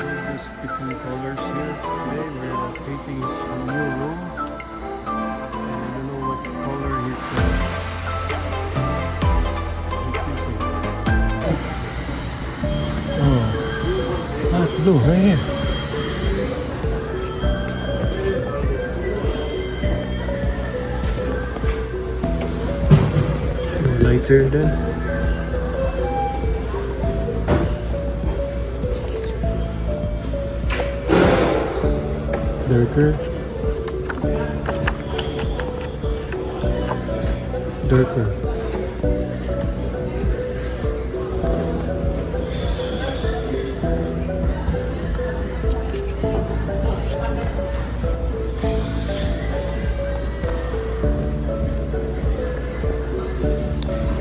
We're just picking colors here today. We're painting his new room. I don't know what color he's choosing. Oh, that's blue right here. Lighter then. Darker. Darker.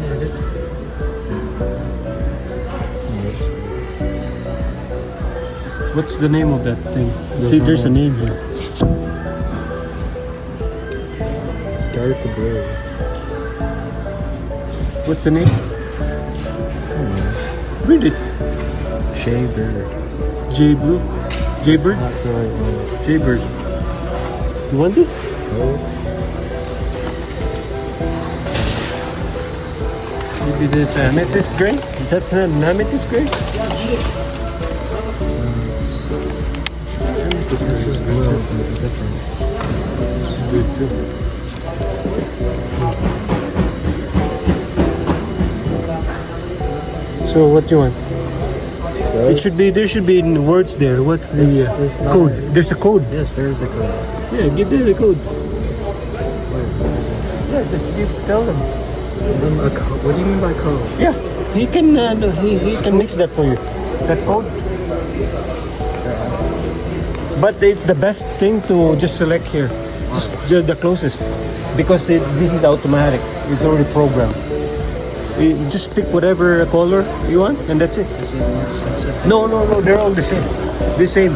Yeah, that's... What's the name of that thing? See, there's a name here. Dark blue. What's the name? Read it. Jaybird. J Blue? Jaybird? Not the right one. Jaybird. You want this? Oh. Maybe that's amethyst gray? Is that an amethyst gray? This is blue, but different. This is good too. So what do you want? It should be, there should be words there. What's the It's not- code? There's a code. Yes, there is a code. Yeah, give them the code. Yeah, just tell them. What do you mean by code? Yeah, he can he can mix that for you. That code. But it's the best thing to just select here. Just the closest. Because this is automatic. It's already programmed. You just pick whatever color you want and that's it. Is it more specific? No, they're all the same. The same.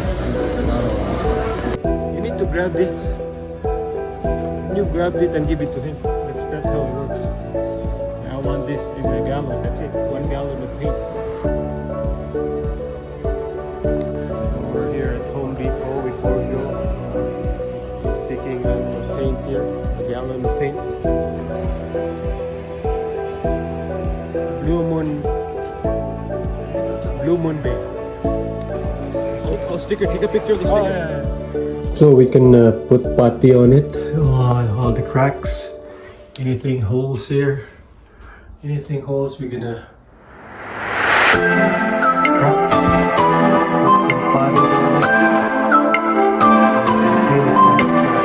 Not all the same. You need to grab this. You grab it and give it to him. That's how it works. I want this in a gallon. That's it. 1 gallon of paint. So we're here at Home Depot with Borjo. He's picking up the paint here. A gallon of paint. Blue Moon Bay. Oh, sticker. Take a picture of the sticker. Yeah. So we can put putty on it. All the cracks. Anything holes here. Anything holes we're gonna put some putty on it. Paint it next time.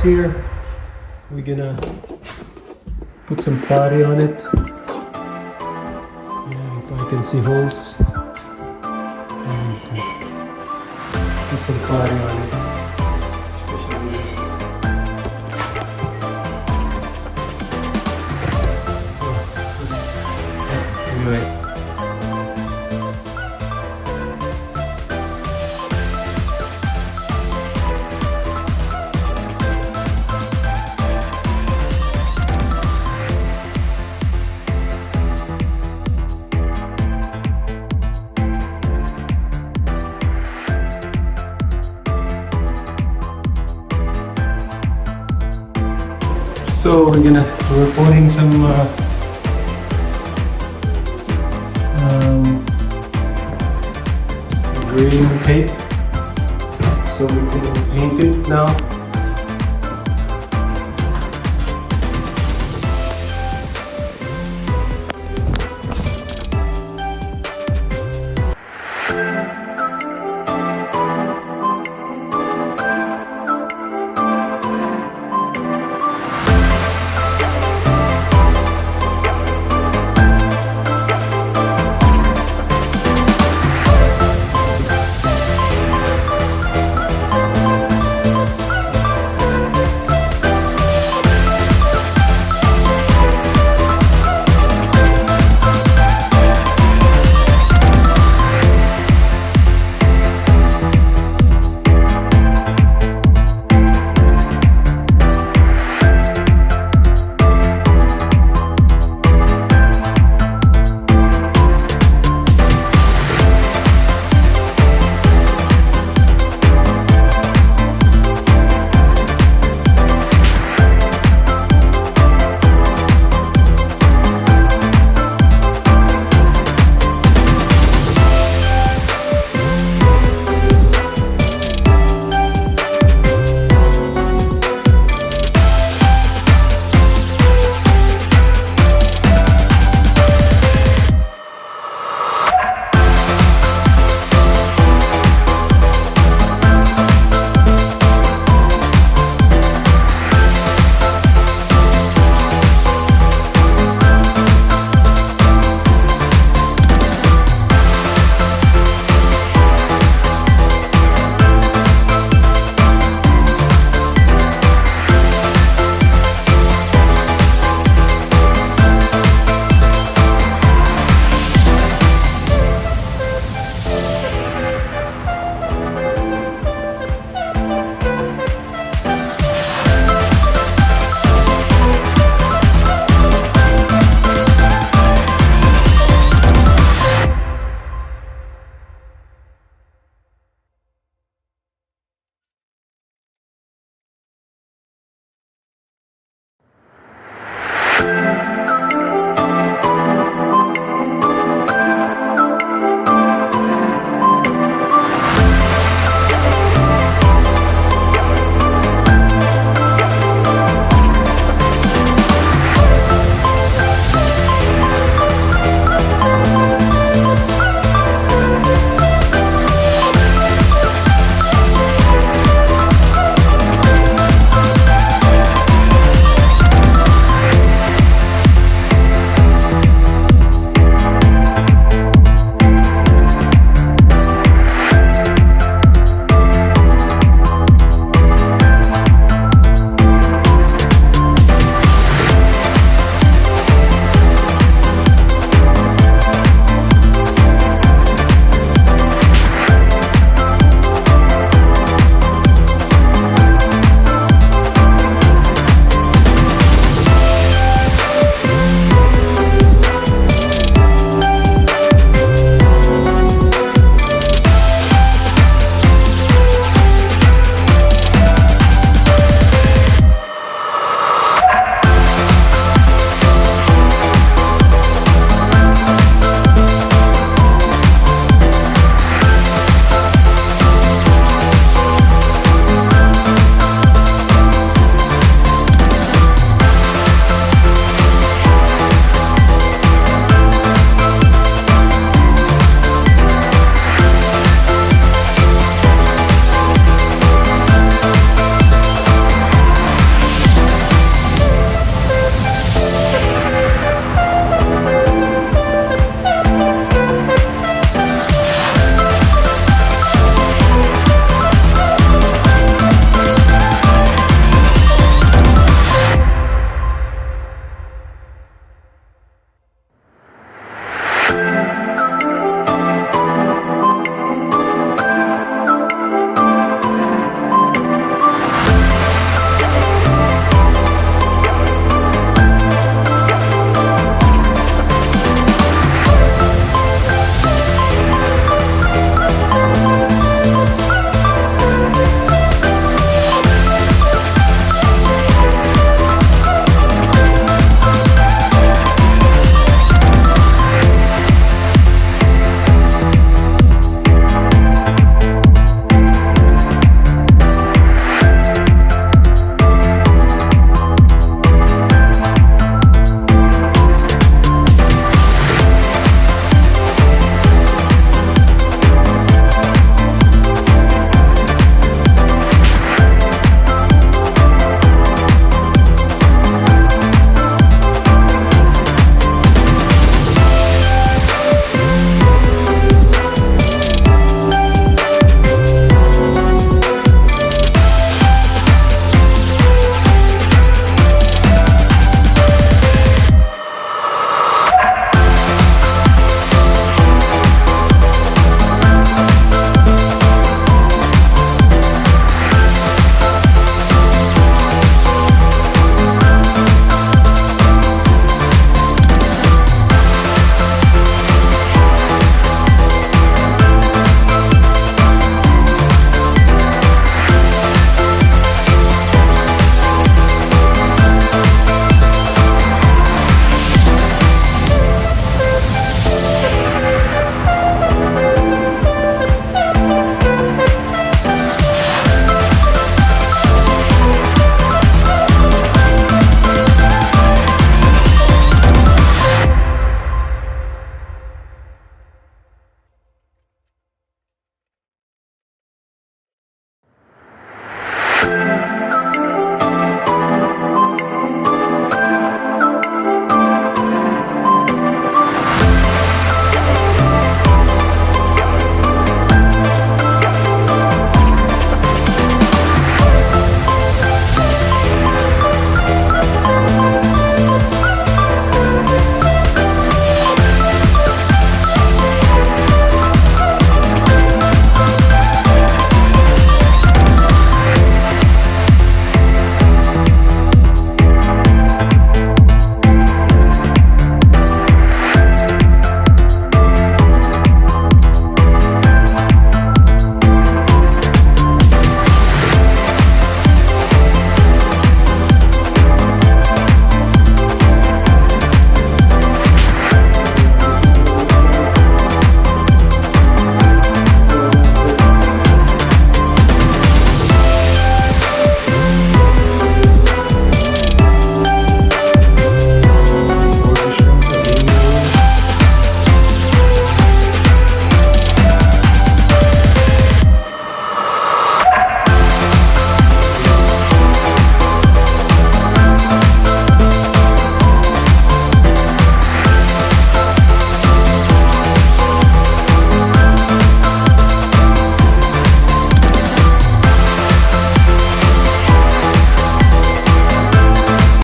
here we're gonna put some putty on it. Yeah, if I can see holes. I need to put some putty on it. Especially this. Anyway. So we're putting some green tape so we can paint it now.